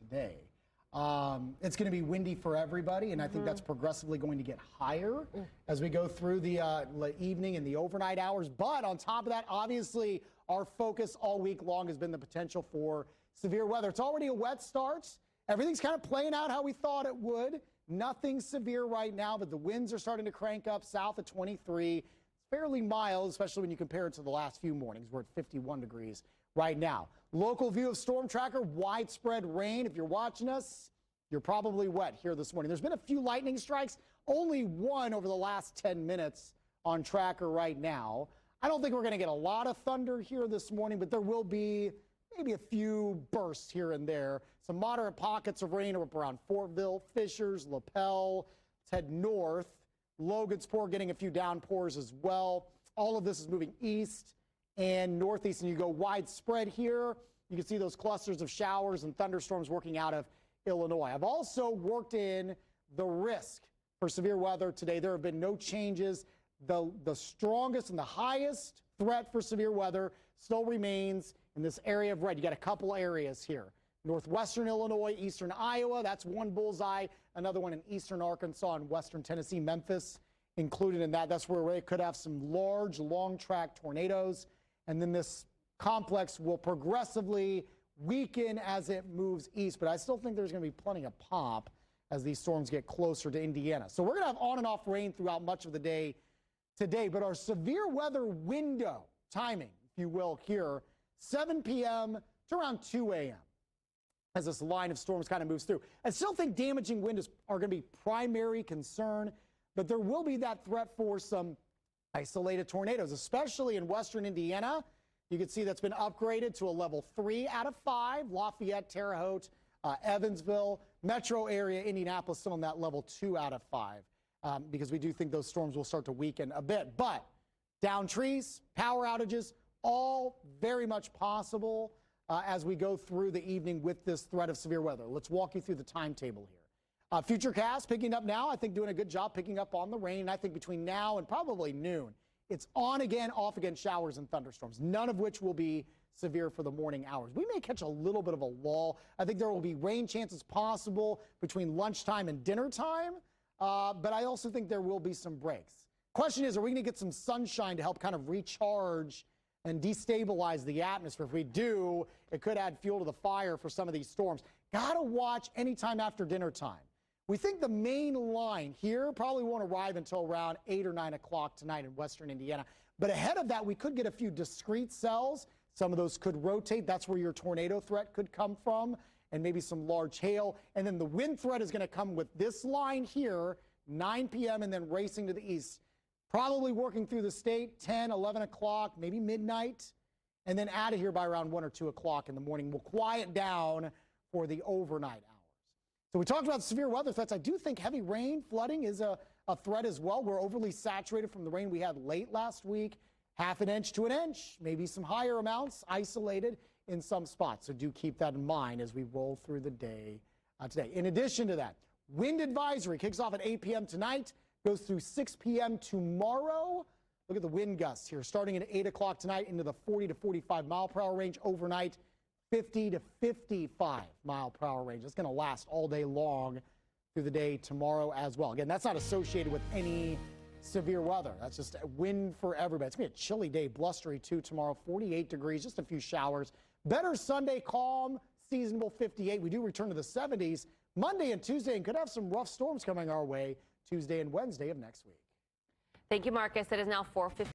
day. It's going to be windy for everybody, and I think that's progressively going to get higher as we go through the evening and the overnight hours. But on top of that, obviously, our focus all week long has been the potential for severe weather. It's already a wet start. Everything's kind of playing out how we thought it would. Nothing severe right now, but the winds are starting to crank up south of 23. It's fairly mild, especially when you compare it to the last few mornings. We're at 51 degrees right now. Local view of Storm Tracker, widespread rain. If you're watching us, you're probably wet here this morning. There's been a few lightning strikes, only one over the last 10 minutes on Tracker right now. I don't think we're going to get a lot of thunder here this morning, but there will be maybe a few bursts here and there. Some moderate pockets of rain up around Fortville, Fishers, Lapel. Let's head north. Logansport getting a few downpours as well. All of this is moving east and northeast, and you go widespread here. You can see those clusters of showers and thunderstorms working out of Illinois. I've also worked in the risk for severe weather today. There have been no changes. The strongest and the highest threat for severe weather still remains in this area of red. You got a couple areas here. Northwestern Illinois, eastern Iowa, that's one bullseye. Another one in eastern Arkansas and western Tennessee, Memphis included in that. That's where we could have some large, long-track tornadoes. And then this complex will progressively weaken as it moves east. But I still think there's going to be plenty of pop as these storms get closer to Indiana. So we're going to have on and off rain throughout much of the day today. But our severe weather window timing, if you will, here, 7 p.m. to around 2 a.m. as this line of storms kind of moves through. I still think damaging winds are going to be primary concern, but there will be that threat for some isolated tornadoes, especially in western Indiana. You can see that's been upgraded to a level 3 out of 5. Lafayette, Terre Haute, Evansville, metro area, Indianapolis still on that level 2 out of 5 because we do think those storms will start to weaken a bit. But down trees, power outages, all very much possible as we go through the evening with this threat of severe weather. Let's walk you through the timetable here. Futurecast picking up now. I think doing a good job picking up on the rain. I think between now and probably noon, it's on again, off again showers and thunderstorms, none of which will be severe for the morning hours. We may catch a little bit of a lull. I think there will be rain chances possible between lunchtime and dinner time, but I also think there will be some breaks. Question is, are we going to get some sunshine to help kind of recharge and destabilize the atmosphere? If we do, it could add fuel to the fire for some of these storms. Got to watch anytime after dinner time. We think the main line here probably won't arrive until around 8 or 9 o'clock tonight in western Indiana. But ahead of that, we could get a few discrete cells. Some of those could rotate. That's where your tornado threat could come from, and maybe some large hail. And then the wind threat is going to come with this line here, 9 p.m., and then racing to the east. Probably working through the state, 10, 11 o'clock, maybe midnight, and then out of here by around 1 or 2 o'clock in the morning. We'll quiet down for the overnight hours. So we talked about severe weather threats. I do think heavy rain, flooding is a threat as well. We're overly saturated from the rain we had late last week, half an inch to an inch, maybe some higher amounts isolated in some spots. So do keep that in mind as we roll through the day today. In addition to that, wind advisory kicks off at 8 p.m. tonight. Goes through 6 p.m. tomorrow. Look at the wind gusts here, starting at 8 o'clock tonight into the 40 to 45 mile per hour range. Overnight, 50 to 55 mile per hour range. It's going to last all day long through the day tomorrow as well. Again, that's not associated with any severe weather. That's just a wind for everybody. It's going to be a chilly day, blustery too tomorrow, 48 degrees, just a few showers. Better Sunday, calm, seasonable 58. We do return to the 70s Monday and Tuesday and could have some rough storms coming our way Tuesday and Wednesday of next week. Thank you, Marcus. It is now 4:50.